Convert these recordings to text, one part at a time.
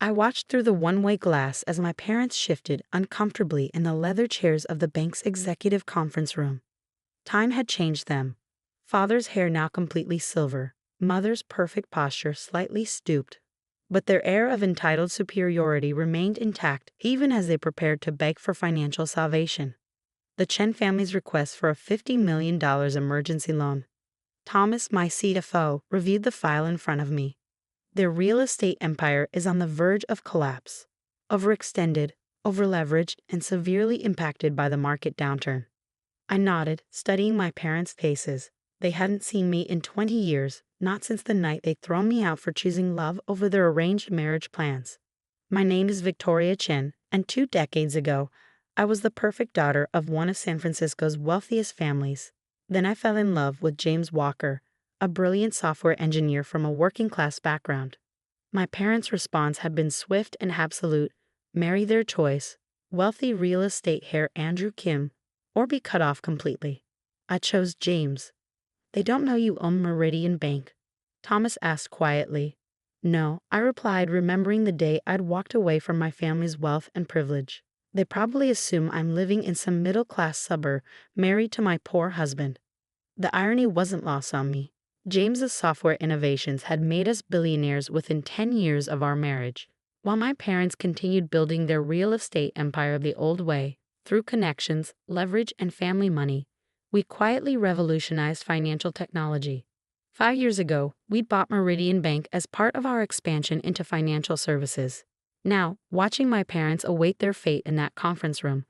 I watched through the one-way glass as my parents shifted uncomfortably in the leather chairs of the bank's executive conference room. Time had changed them. Father's hair now completely silver, mother's perfect posture slightly stooped. But their air of entitled superiority remained intact even as they prepared to beg for financial salvation. The Chen family's request for a $50 million emergency loan. Thomas, my CFO, reviewed the file in front of me. Their real estate empire is on the verge of collapse. Overextended, overleveraged, and severely impacted by the market downturn. I nodded, studying my parents' faces. They hadn't seen me in 20 years, not since the night they'd thrown me out for choosing love over their arranged marriage plans. My name is Victoria Chen, and 2 decades ago, I was the perfect daughter of one of San Francisco's wealthiest families. Then I fell in love with James Walker, a brilliant software engineer from a working-class background. My parents' response had been swift and absolute: marry their choice, wealthy real estate heir Andrew Kim, or be cut off completely. I chose James. They don't know you own Meridian Bank? Thomas asked quietly. No, I replied, remembering the day I'd walked away from my family's wealth and privilege. They probably assume I'm living in some middle-class suburb, married to my poor husband. The irony wasn't lost on me. James's software innovations had made us billionaires within 10 years of our marriage, while my parents continued building their real estate empire the old way, through connections, leverage, and family money. We quietly revolutionized financial technology. 5 years ago, we'd bought Meridian Bank as part of our expansion into financial services. Now, watching my parents await their fate in that conference room,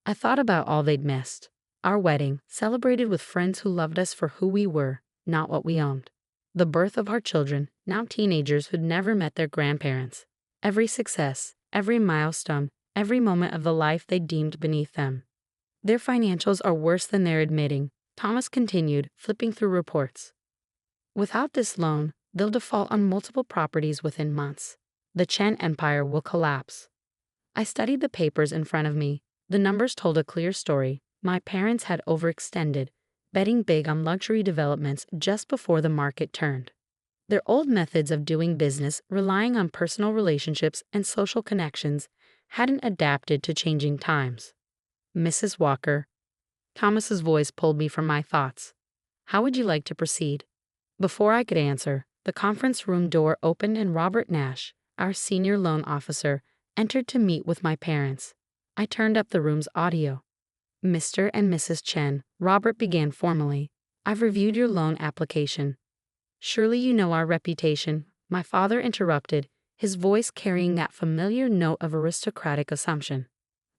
I thought about all they'd missed. Our wedding, celebrated with friends who loved us for who we were, not what we owned. The birth of our children, now teenagers who'd never met their grandparents. Every success, every milestone, every moment of the life they deemed beneath them. Their financials are worse than they're admitting, Thomas continued, flipping through reports. Without this loan, they'll default on multiple properties within months. The Chen empire will collapse. I studied the papers in front of me. The numbers told a clear story. My parents had overextended, betting big on luxury developments just before the market turned. Their old methods of doing business, relying on personal relationships and social connections, hadn't adapted to changing times. Mrs. Walker. Thomas's voice pulled me from my thoughts. How would you like to proceed? Before I could answer, the conference room door opened and Robert Nash, our senior loan officer, entered to meet with my parents. I turned up the room's audio. Mr. and Mrs. Chen, Robert began formally. I've reviewed your loan application. Surely you know our reputation, my father interrupted, his voice carrying that familiar note of aristocratic assumption.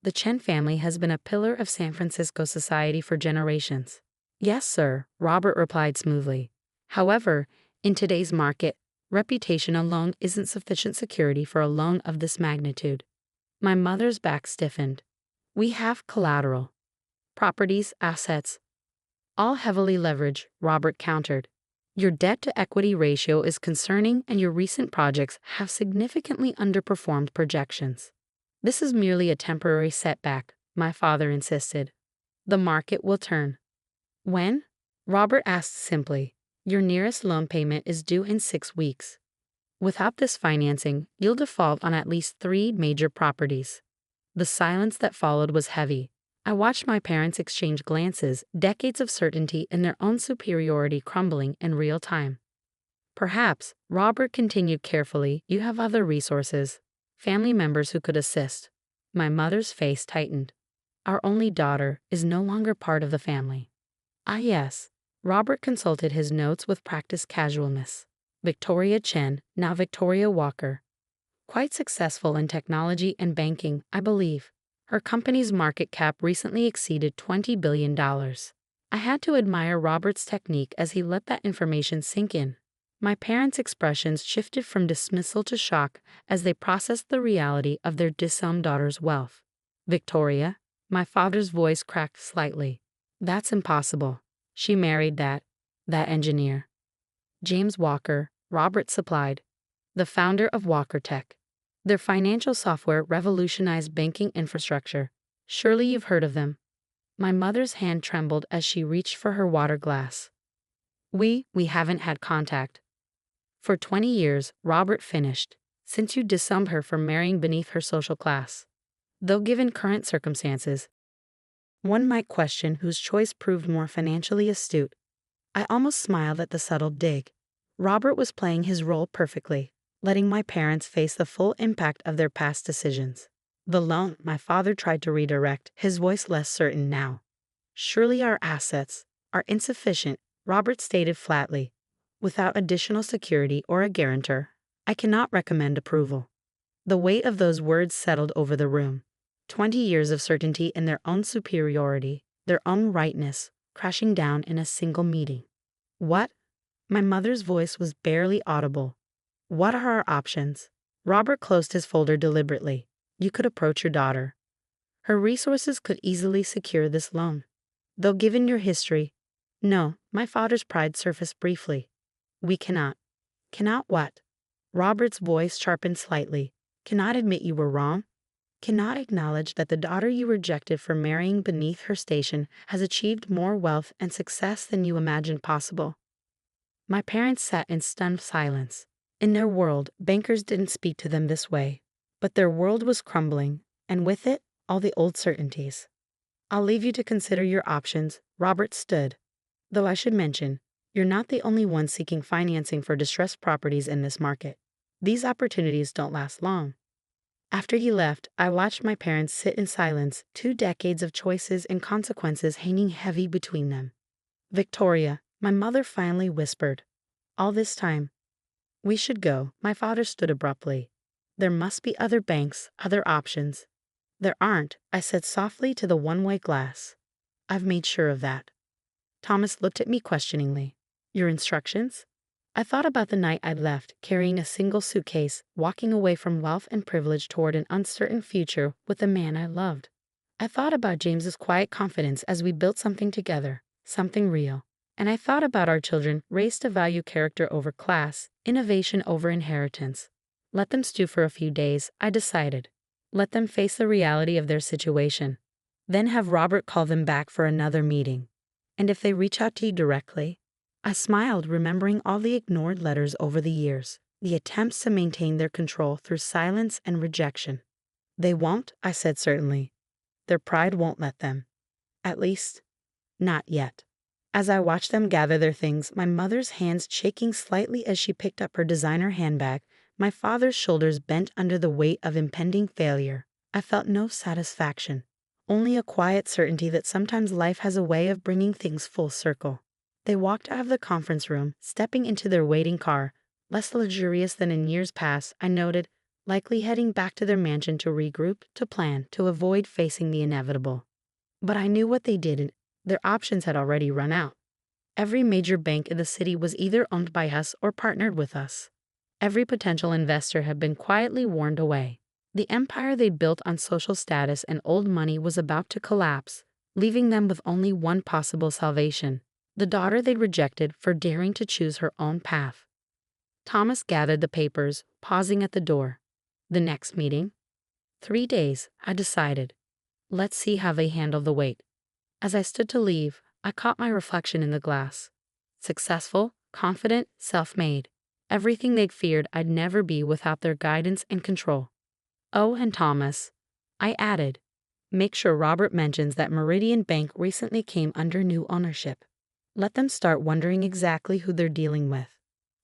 The Chen family has been a pillar of San Francisco society for generations. Yes, sir, Robert replied smoothly. However, in today's market, reputation alone isn't sufficient security for a loan of this magnitude. My mother's back stiffened. We have collateral. Properties, assets, all heavily leveraged, Robert countered. Your debt-to-equity ratio is concerning and your recent projects have significantly underperformed projections. This is merely a temporary setback, my father insisted. The market will turn. When? Robert asked simply. Your nearest loan payment is due in 6 weeks. Without this financing, you'll default on at least 3 major properties. The silence that followed was heavy. I watched my parents exchange glances, decades of certainty in their own superiority crumbling in real time. Perhaps, Robert continued carefully, you have other resources, family members who could assist. My mother's face tightened. Our only daughter is no longer part of the family. Ah, yes. Robert consulted his notes with practiced casualness. Victoria Chen, now Victoria Walker. Quite successful in technology and banking, I believe. Her company's market cap recently exceeded $20 billion. I had to admire Robert's technique as he let that information sink in. My parents' expressions shifted from dismissal to shock as they processed the reality of their disowned daughter's wealth. Victoria, my father's voice cracked slightly. That's impossible. She married that engineer. James Walker, Robert supplied, the founder of Walker Tech. Their financial software revolutionized banking infrastructure. Surely you've heard of them. My mother's hand trembled as she reached for her water glass. We haven't had contact. For 20 years, Robert finished. since you disowned her for marrying beneath her social class. Though given current circumstances, one might question whose choice proved more financially astute. I almost smiled at the subtle dig. Robert was playing his role perfectly, letting my parents face the full impact of their past decisions. The loan, my father tried to redirect, his voice less certain now. Surely our assets are insufficient, Robert stated flatly. Without additional security or a guarantor, I cannot recommend approval. The weight of those words settled over the room. 20 years of certainty in their own superiority, their own rightness, crashing down in a single meeting. What? My mother's voice was barely audible. What are our options? Robert closed his folder deliberately. You could approach your daughter. Her resources could easily secure this loan. Though given your history, no, my father's pride surfaced briefly. We cannot. Cannot what? Robert's voice sharpened slightly. Cannot admit you were wrong? Cannot acknowledge that the daughter you rejected for marrying beneath her station has achieved more wealth and success than you imagined possible? My parents sat in stunned silence. In their world, bankers didn't speak to them this way. But their world was crumbling, and with it, all the old certainties. I'll leave you to consider your options, Robert stood. Though I should mention, you're not the only one seeking financing for distressed properties in this market. These opportunities don't last long. After he left, I watched my parents sit in silence, 2 decades of choices and consequences hanging heavy between them. Victoria, my mother finally whispered. All this time. We should go, my father stood abruptly. There must be other banks, other options. There aren't, I said softly to the one-way glass. I've made sure of that. Thomas looked at me questioningly. Your instructions? I thought about the night I'd left, carrying a single suitcase, walking away from wealth and privilege toward an uncertain future with the man I loved. I thought about James's quiet confidence as we built something together, something real. And I thought about our children, raised to value character over class, innovation over inheritance. Let them stew for a few days, I decided. Let them face the reality of their situation. Then have Robert call them back for another meeting. And if they reach out to you directly? I smiled, remembering all the ignored letters over the years, the attempts to maintain their control through silence and rejection. They won't, I said certainly. Their pride won't let them. At least, not yet. As I watched them gather their things, my mother's hands shaking slightly as she picked up her designer handbag, my father's shoulders bent under the weight of impending failure, I felt no satisfaction, only a quiet certainty that sometimes life has a way of bringing things full circle. They walked out of the conference room, stepping into their waiting car, less luxurious than in years past, I noted, likely heading back to their mansion to regroup, to plan, to avoid facing the inevitable. But I knew what they did. Their options had already run out. Every major bank in the city was either owned by us or partnered with us. Every potential investor had been quietly warned away. The empire they'd built on social status and old money was about to collapse, leaving them with only one possible salvation: the daughter they'd rejected for daring to choose her own path. Thomas gathered the papers, pausing at the door. The next meeting? 3 days, I decided. Let's see how they handle the wait. As I stood to leave, I caught my reflection in the glass. Successful, confident, self-made. Everything they'd feared I'd never be without their guidance and control. Oh, and Thomas, I added, make sure Robert mentions that Meridian Bank recently came under new ownership. Let them start wondering exactly who they're dealing with.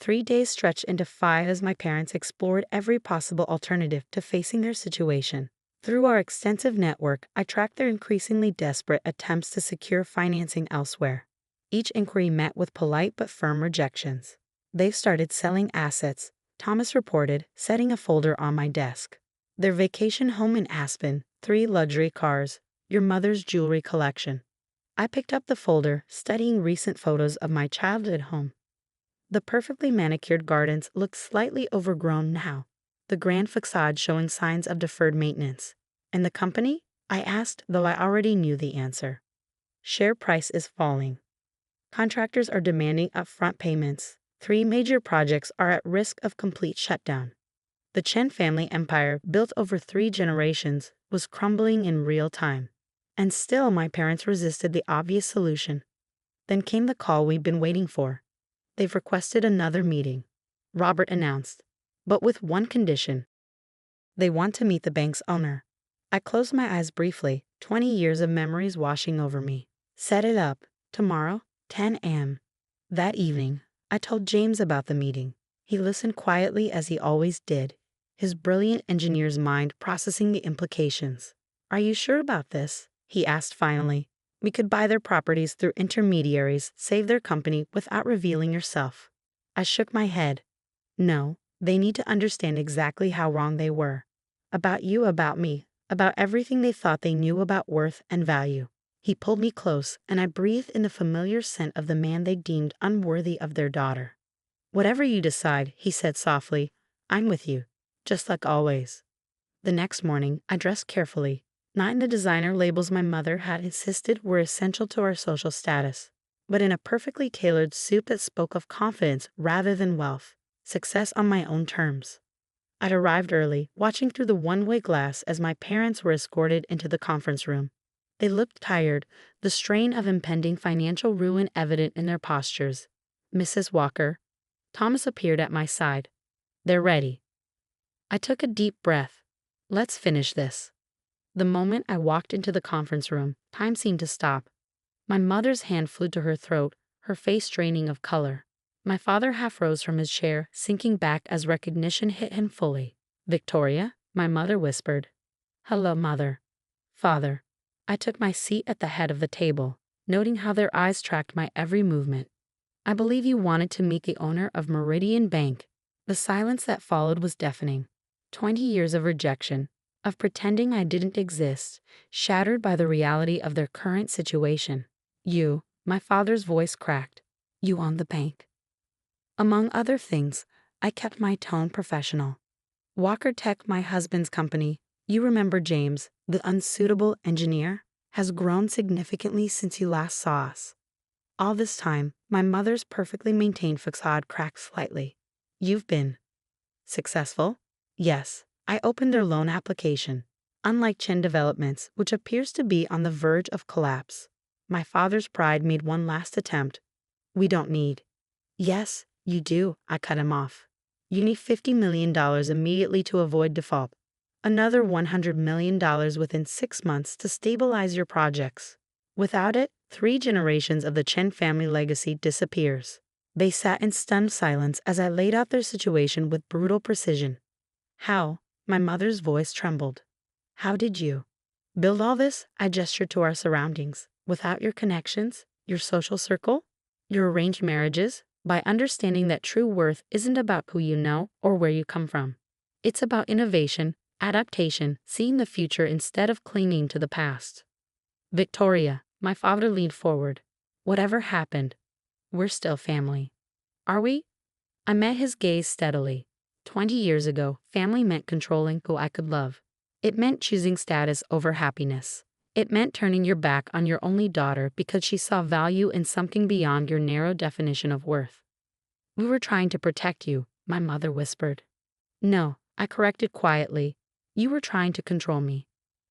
3 days stretched into 5 as my parents explored every possible alternative to facing their situation. Through our extensive network, I tracked their increasingly desperate attempts to secure financing elsewhere. Each inquiry met with polite but firm rejections. They've started selling assets, Thomas reported, setting a folder on my desk. Their vacation home in Aspen, 3 luxury cars, your mother's jewelry collection. I picked up the folder, studying recent photos of my childhood home. The perfectly manicured gardens looked slightly overgrown now, the grand facade showing signs of deferred maintenance. And the company? I asked, though I already knew the answer. Share price is falling. Contractors are demanding upfront payments. 3 major projects are at risk of complete shutdown. The Chen family empire, built over 3 generations, was crumbling in real time. And still my parents resisted the obvious solution. Then came the call we'd been waiting for. They've requested another meeting, Robert announced. but with one condition. They want to meet the bank's owner. I closed my eyes briefly, 20 years of memories washing over me. Set it up. Tomorrow, 10 a.m. That evening, I told James about the meeting. He listened quietly as he always did, his brilliant engineer's mind processing the implications. Are you sure about this? He asked finally. We could buy their properties through intermediaries, save their company without revealing yourself. I shook my head. No, they need to understand exactly how wrong they were. About you, about me, about everything they thought they knew about worth and value. He pulled me close, and I breathed in the familiar scent of the man they deemed unworthy of their daughter. Whatever you decide, he said softly, I'm with you, just like always. The next morning, I dressed carefully, not in the designer labels my mother had insisted were essential to our social status, but in a perfectly tailored suit that spoke of confidence rather than wealth, success on my own terms. I'd arrived early, watching through the one-way glass as my parents were escorted into the conference room. They looked tired, the strain of impending financial ruin evident in their postures. Mrs. Walker. Thomas appeared at my side. They're ready. I took a deep breath. Let's finish this. The moment I walked into the conference room, time seemed to stop. My mother's hand flew to her throat, her face draining of color. My father half rose from his chair, sinking back as recognition hit him fully. Victoria, my mother whispered. Hello, mother. Father. I took my seat at the head of the table, noting how their eyes tracked my every movement. I believe you wanted to meet the owner of Meridian Bank. The silence that followed was deafening. 20 years of rejection, of pretending I didn't exist, shattered by the reality of their current situation. You, my father's voice cracked. You own the bank. Among other things, I kept my tone professional. Walker Tech, my husband's company, you remember James, the unsuitable engineer, has grown significantly since you last saw us. All this time, my mother's perfectly maintained facade cracked slightly. You've been successful? Yes, I opened their loan application. Unlike Chen Developments, which appears to be on the verge of collapse, my father's pride made one last attempt. We don't need. Yes, you do, I cut him off. You need $50 million immediately to avoid default. Another $100 million within 6 months to stabilize your projects. Without it, 3 generations of the Chen family legacy disappears. They sat in stunned silence as I laid out their situation with brutal precision. How? My mother's voice trembled. How did you build all this? I gestured to our surroundings. Without your connections, your social circle, your arranged marriages, by understanding that true worth isn't about who you know or where you come from. It's about innovation, adaptation, seeing the future instead of clinging to the past. Victoria, my father leaned forward. Whatever happened, we're still family. Are we? I met his gaze steadily. 20 years ago, family meant controlling who I could love. It meant choosing status over happiness. It meant turning your back on your only daughter because she saw value in something beyond your narrow definition of worth. We were trying to protect you, my mother whispered. No, I corrected quietly. You were trying to control me.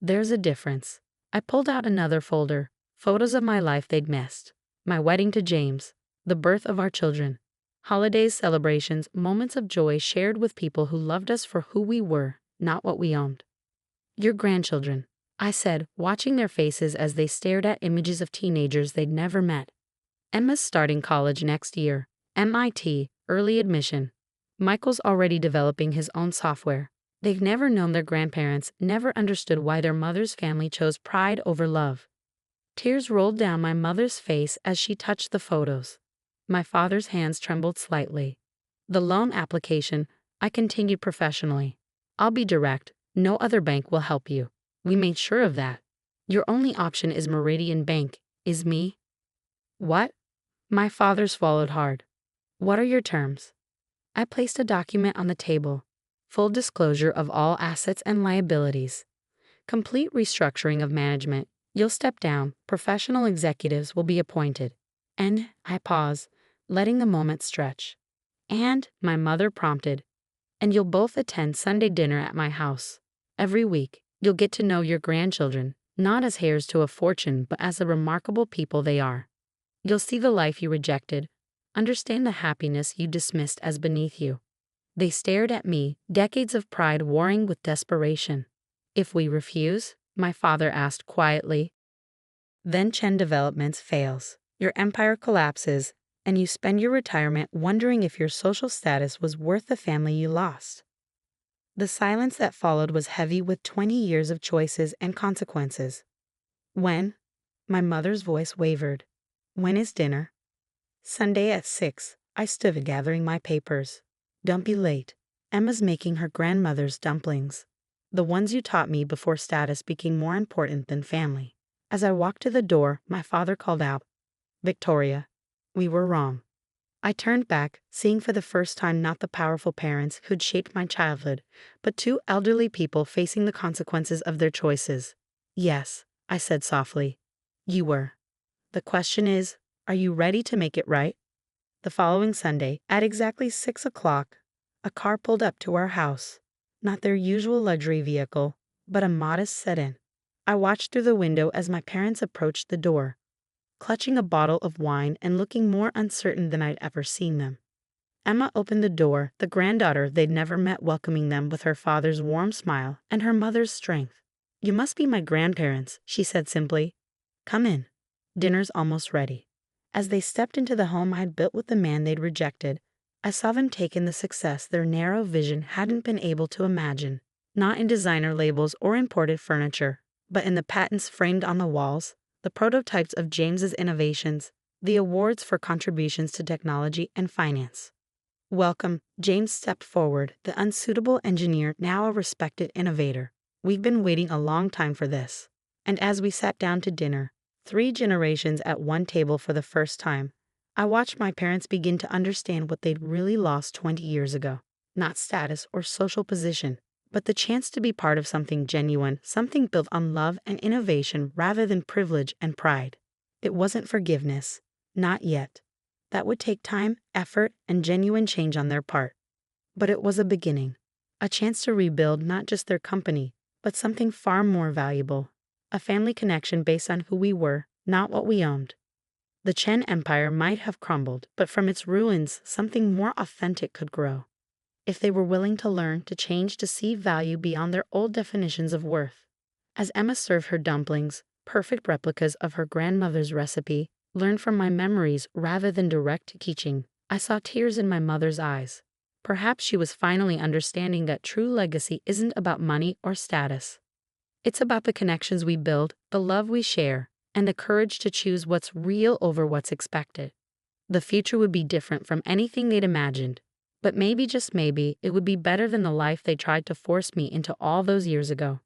There's a difference. I pulled out another folder, photos of my life they'd missed. My wedding to James, the birth of our children, holidays, celebrations, moments of joy shared with people who loved us for who we were, not what we owned. Your grandchildren, I said, watching their faces as they stared at images of teenagers they'd never met. Emma's starting college next year, MIT, early admission. Michael's already developing his own software. They've never known their grandparents, never understood why their mother's family chose pride over love. Tears rolled down my mother's face as she touched the photos. My father's hands trembled slightly. The loan application, I continued professionally. I'll be direct, no other bank will help you. We made sure of that. Your only option is Meridian Bank, is me. What? My father swallowed hard. What are your terms? I placed a document on the table. Full disclosure of all assets and liabilities. Complete restructuring of management. You'll step down. Professional executives will be appointed. And, I pause, letting the moment stretch. And, my mother prompted. And you'll both attend Sunday dinner at my house. Every week, you'll get to know your grandchildren, not as heirs to a fortune, but as the remarkable people they are. You'll see the life you rejected, understand the happiness you dismissed as beneath you. They stared at me, decades of pride warring with desperation. If we refuse? My father asked quietly. Then Chen Developments fails. Your empire collapses, and you spend your retirement wondering if your social status was worth the family you lost. The silence that followed was heavy with 20 years of choices and consequences. When? My mother's voice wavered. When is dinner? Sunday at 6. I stood gathering my papers. Don't be late. Emma's making her grandmother's dumplings. The ones you taught me before status became more important than family. As I walked to the door, my father called out, Victoria, we were wrong. I turned back, seeing for the first time not the powerful parents who'd shaped my childhood, but two elderly people facing the consequences of their choices. Yes, I said softly. You were. The question is, are you ready to make it right? The following Sunday, at exactly 6 o'clock, a car pulled up to our house. Not their usual luxury vehicle, but a modest sedan. I watched through the window as my parents approached the door, clutching a bottle of wine and looking more uncertain than I'd ever seen them. Emma opened the door, the granddaughter they'd never met welcoming them with her father's warm smile and her mother's strength. You must be my grandparents, she said simply. Come in. Dinner's almost ready. As they stepped into the home I'd built with the man they'd rejected, I saw them take in the success their narrow vision hadn't been able to imagine, not in designer labels or imported furniture, but in the patents framed on the walls, the prototypes of James's innovations, the awards for contributions to technology and finance. Welcome, James stepped forward, the unsuitable engineer now a respected innovator. We've been waiting a long time for this. And as we sat down to dinner, 3 generations at one table for the first time, I watched my parents begin to understand what they'd really lost 20 years ago. Not status or social position, but the chance to be part of something genuine, something built on love and innovation rather than privilege and pride. It wasn't forgiveness. Not yet. That would take time, effort, and genuine change on their part. But it was a beginning. A chance to rebuild not just their company, but something far more valuable. A family connection based on who we were, not what we owned. The Chen Empire might have crumbled, but from its ruins, something more authentic could grow. If they were willing to learn, to change, to see value beyond their old definitions of worth. As Emma served her dumplings, perfect replicas of her grandmother's recipe, learned from my memories rather than direct teaching, I saw tears in my mother's eyes. Perhaps she was finally understanding that true legacy isn't about money or status. It's about the connections we build, the love we share, and the courage to choose what's real over what's expected. The future would be different from anything they'd imagined, but maybe, just maybe, it would be better than the life they tried to force me into all those years ago.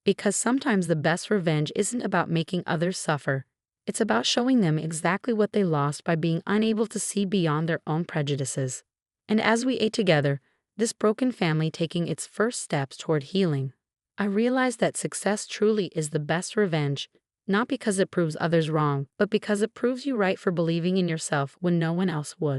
Because sometimes the best revenge isn't about making others suffer, it's about showing them exactly what they lost by being unable to see beyond their own prejudices. And as we ate together, this broken family taking its first steps toward healing, I realized that success truly is the best revenge, not because it proves others wrong, but because it proves you right for believing in yourself when no one else would.